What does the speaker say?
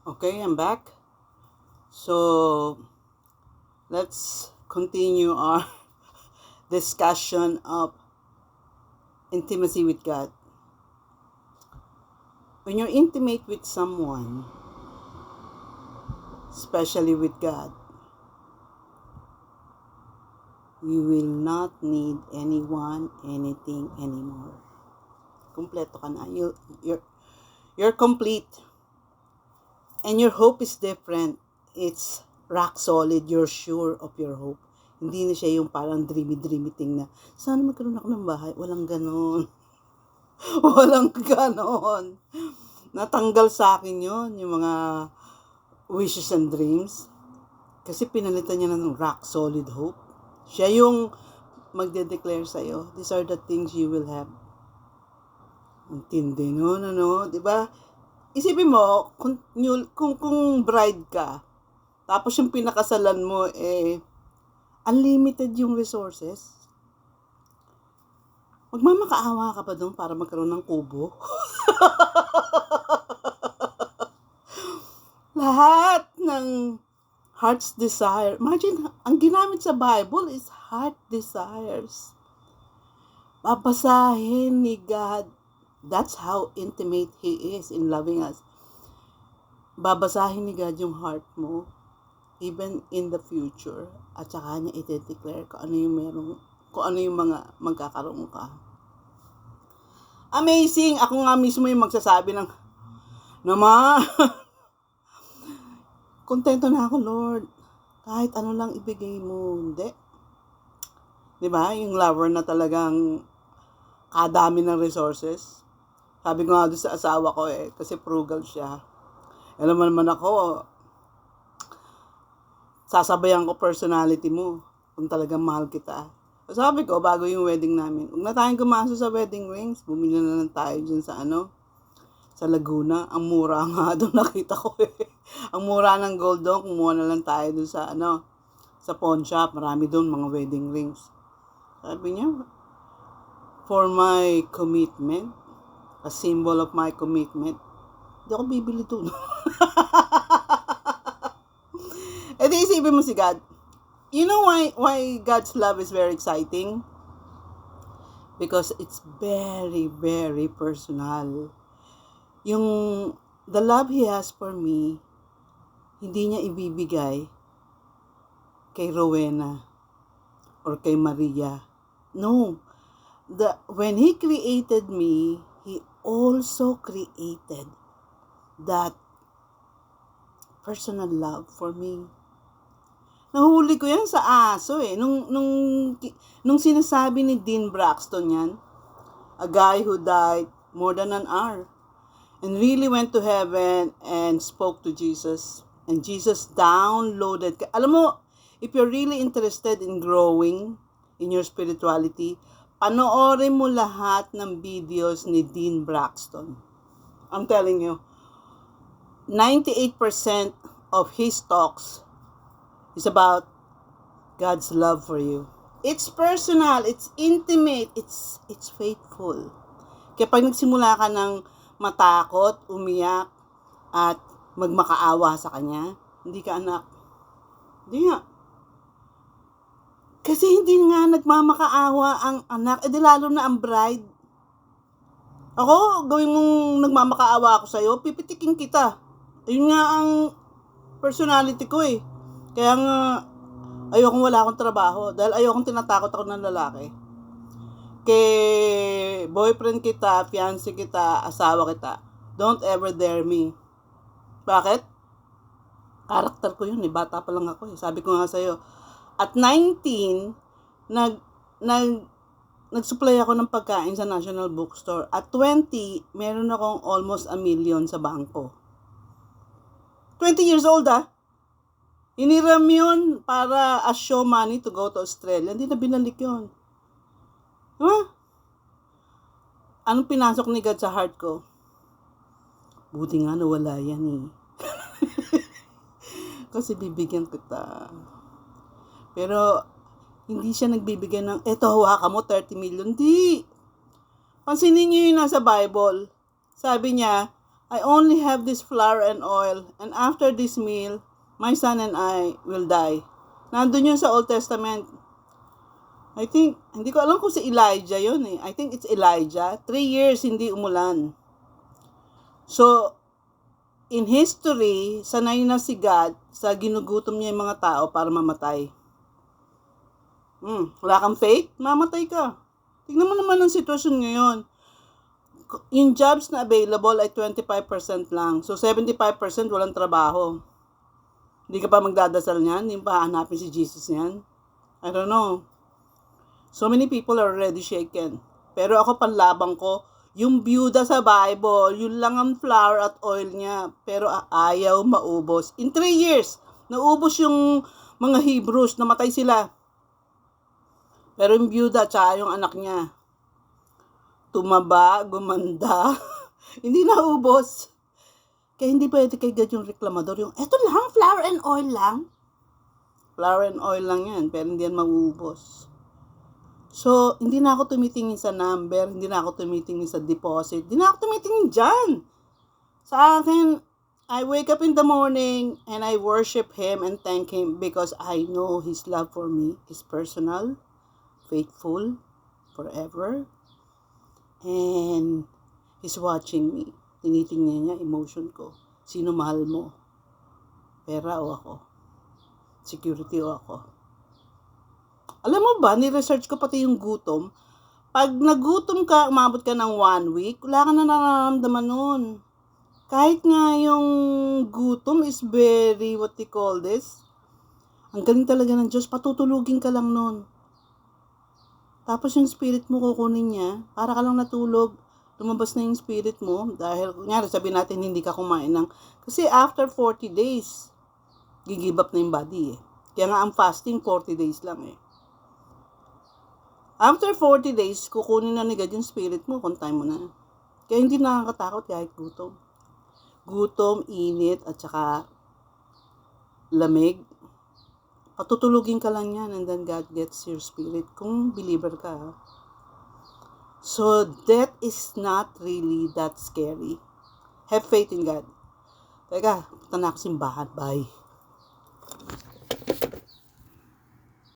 Okay, I'm back. So let's continue our discussion of intimacy with God. When you're intimate with someone, especially with God, you will not need anyone, anything anymore. Kompleto ka na. You're complete. And your hope is different. It's rock solid. You're sure of your hope. Hindi na siya yung parang dreamy thing na, sana magkaroon ako ng bahay. Walang ganon. Walang ganon. Natanggal sa akin yon yung mga wishes and dreams. Kasi pinalitan niya ng rock solid hope. Siya yung magde-declare sa'yo, these are the things you will have. Ang tindi nun, diba? Isipin mo, kung bride ka, tapos yung pinakasalan mo, unlimited yung resources. Magmamakaawa ka pa doon para magkaroon ng kubo? Lahat ng heart's desire. Imagine, ang ginamit sa Bible is heart desires. Babasahin ni God. That's how intimate He is in loving us. Babasahin ni God yung heart mo, even in the future. At saka niya i-declare kung ano yung mga magkakaroon ka. Amazing! Ako nga mismo yung magsasabi ng, Nama, kontento na ako, Lord. Kahit ano lang ibigay mo. Hindi. Diba? Yung lover na talagang kadami ng resources. Sabi ko nga doon sa asawa ko kasi frugal siya. Alam mo naman ako, sasabayan ko personality mo kung talagang mahal kita. Sabi ko, bago yung wedding namin, huwag na tayong gumasto sa wedding rings. Bumili na lang tayo dyan sa sa Laguna. Ang mura nga doon, nakita ko Ang mura ng gold doon, kumuha na lang tayo doon sa sa pawn shop. Marami doon mga wedding rings. Sabi niya, for my commitment, a symbol of my commitment, hindi ako bibili doon. E di isipin mo si God. You know why God's love is very exciting? Because it's very, very personal. The love He has for me, hindi niya ibibigay kay Rowena or kay Maria. No. When He created me, He also created that personal love for me. Nahuli ko yan sa aso Nung sinasabi ni Dean Braxton yan, a guy who died more than an hour and really went to heaven and spoke to Jesus. And Jesus downloaded. Alam mo, if you're really interested in growing in your spirituality, panoorin mo lahat ng videos ni Dean Braxton. I'm telling you, 98% of his talks is about God's love for you. It's personal, it's intimate, it's faithful. Kaya pag nagsimula ka ng matakot, umiyak, at magmakaawa sa Kanya, hindi ka anak. Hindi nga. Kasi hindi nga nagmamakaawa ang anak, di lalo na ang bride. Ako, gawin mong nagmamakaawa ako sa'yo, pipitikin kita. Yun nga ang personality ko Kaya nga, ayokong wala akong trabaho. Dahil ayokong tinatakot ako ng lalaki. Kay boyfriend kita, fiancé kita, asawa kita, don't ever dare me. Bakit? Karakter ko yun bata pa lang ako Sabi ko nga sa'yo, at 19, nag-supply ako ng pagkain sa National Bookstore. At 20, meron akong almost 1 million sa bangko. 20 years old Hiniram yun para as show money to go to Australia. Hindi na binalik yun. Diba? Anong pinasok ni God sa heart ko? Buti nga nawala yan Kasi bibigyan kita. Pero, hindi siya nagbibigay ng, eto hawakan mo, 30 million. Di. Pansinin niyo yung nasa Bible. Sabi niya, I only have this flour and oil, and after this meal, my son and I will die. Nandun yun sa Old Testament. I think, hindi ko alam kung si Elijah yun eh. I think it's Elijah. 3 years hindi umulan. So, in history, sanay na si God sa ginugutom niya yung mga tao para mamatay. Wala kang faith? Mamatay ka. Tignan mo naman ang sitwasyon ngayon. Yung jobs na available ay 25% lang. So, 75% walang trabaho. Hindi ka pa magdadasal niyan? Hindi pa hanapin si Jesus niyan? I don't know. So many people are already shaken. Pero ako panlabang ko, yung byuda sa Bible, yun lang ang flour at oil niya. Pero ayaw maubos. In 3 years, naubos yung mga Hebrews, namatay sila. Pero yung byuda, tsaka yung anak niya, tumaba, gumanda, hindi naubos. Kaya hindi pwede kay God yung reklamador. Yung, eto lang, flour and oil lang. Flour and oil lang yan, pero hindi yan maubos. So, hindi na ako tumitingin sa number, hindi na ako tumitingin sa deposit, hindi na ako tumitingin dyan. Sa akin, I wake up in the morning and I worship Him and thank Him because I know His love for me is personal, faithful, forever, and He's watching me. Tinitingnan niya emotion ko. Sino mahal mo? Pera o ako? Security o ako? Alam mo ba, ni-research ko pati yung gutom. Pag nagutom ka, umabot ka ng 1 week, wala ka na nararamdaman nun. Kahit nga yung gutom is very, what they call this, ang galing talaga ng Diyos, patutulugin ka lang nun. Tapos yung spirit mo kukunin niya, para ka lang natulog, lumabas na yung spirit mo, dahil, kunyari, sabihin natin hindi ka kumain ng, kasi after 40 days, gigive up na yung body eh. Kaya nga ang fasting, 40 days lang eh. After 40 days, kukunin na ni God yung spirit mo, kung time mo na. Kaya hindi nakakatakot kahit gutom. Gutom, init, at saka lamig. Patutulugin ka lang yan and then God gets your spirit kung believer ka. So, death is not really that scary. Have faith in God. Teka, punta na ako simbahan. Bye.